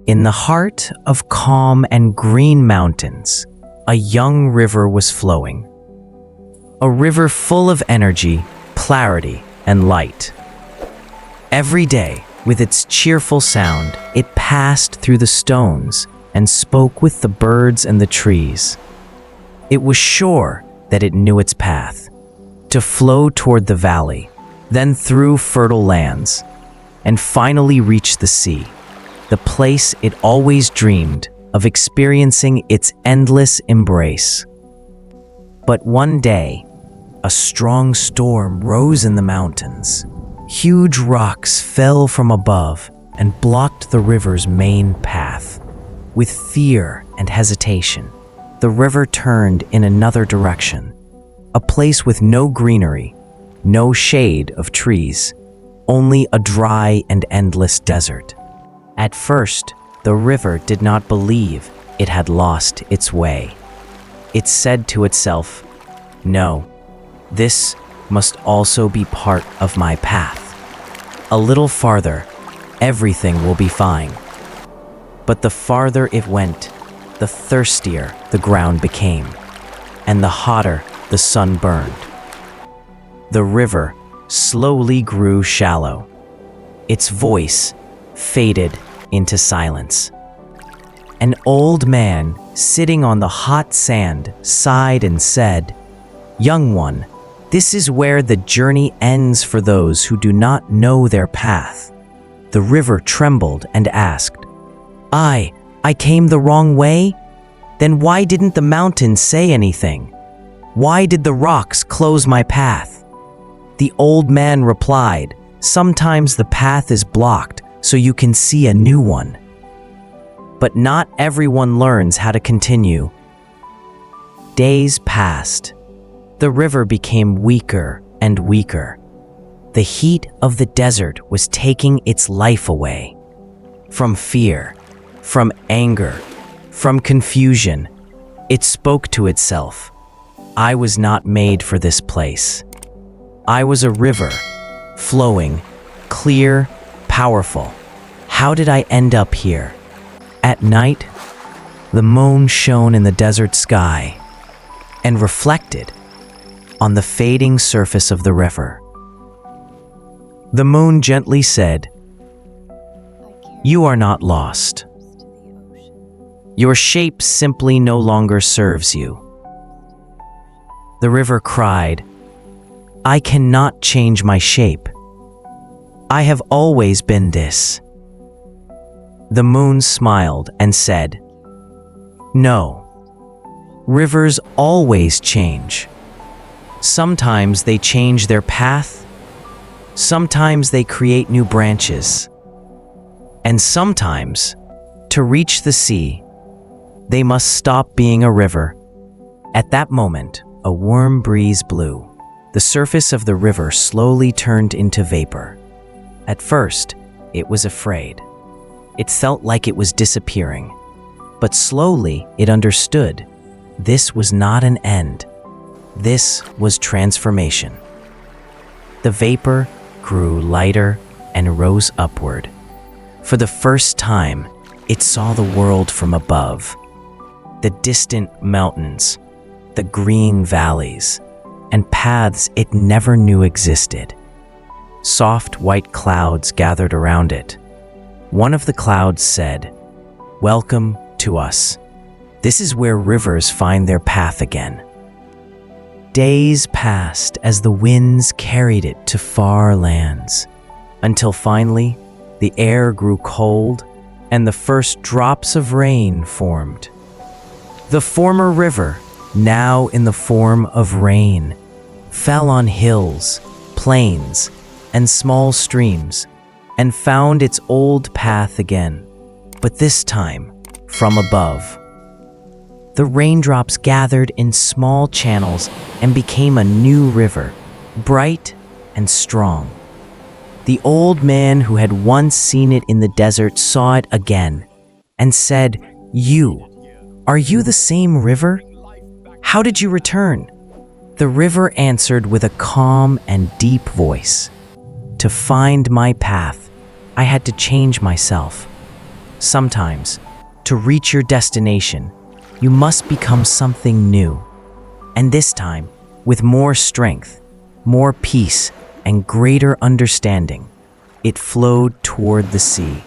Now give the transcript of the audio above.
In the heart of calm and green mountains, a young river was flowing. A river full of energy, clarity, and light. Every day, with its cheerful sound, it passed through the stones and spoke with the birds and the trees. It was sure that it knew its path, to flow toward the valley, then through fertile lands, and finally reach the sea, the place it always dreamed of experiencing its endless embrace. But one day, a strong storm rose in the mountains. Huge rocks fell from above and blocked the river's main path. With fear and hesitation, the river turned in another direction, a place with no greenery, no shade of trees, only a dry and endless desert. At first, the river did not believe it had lost its way. It said to itself, "No, this must also be part of my path. A little farther, everything will be fine." But the farther it went, the thirstier the ground became, and the hotter the sun burned. The river slowly grew shallow. Its voice faded into silence. An old man sitting on the hot sand sighed and said, "Young one, this is where the journey ends for those who do not know their path." The river trembled and asked, I came the wrong way? Then why didn't the mountains say anything? Why did the rocks close my path?" The old man replied, "Sometimes the path is blocked so you can see a new one. But not everyone learns how to continue." Days passed. The river became weaker and weaker. The heat of the desert was taking its life away. From fear, from anger, from confusion, it spoke to itself, "I was not made for this place. I was a river, flowing, clear, powerful. How did I end up here?" At night, the moon shone in the desert sky and reflected on the fading surface of the river. The moon gently said, "You are not lost. Your shape simply no longer serves you." The river cried, "I cannot change my shape. I have always been this." The moon smiled and said, "No, rivers always change. Sometimes they change their path, sometimes they create new branches, and sometimes, to reach the sea, they must stop being a river." At that moment, a warm breeze blew. The surface of the river slowly turned into vapor. At first, it was afraid. It felt like it was disappearing. But slowly, it understood. This was not an end. This was transformation. The vapor grew lighter and rose upward. For the first time, it saw the world from above. The distant mountains, the green valleys, and paths it never knew existed. Soft white clouds gathered around it. One of the clouds said, "Welcome to us. This is where rivers find their path again." Days passed as the winds carried it to far lands, until finally the air grew cold and the first drops of rain formed. The former river, now in the form of rain, fell on hills, plains, and small streams, and found its old path again, but this time from above. The raindrops gathered in small channels and became a new river, bright and strong. The old man who had once seen it in the desert saw it again and said, Are you the same river? How did you return?" The river answered with a calm and deep voice, "To find my path, I had to change myself. Sometimes, to reach your destination, you must become something new. And this time, with more strength, more peace, and greater understanding, it flowed toward the sea.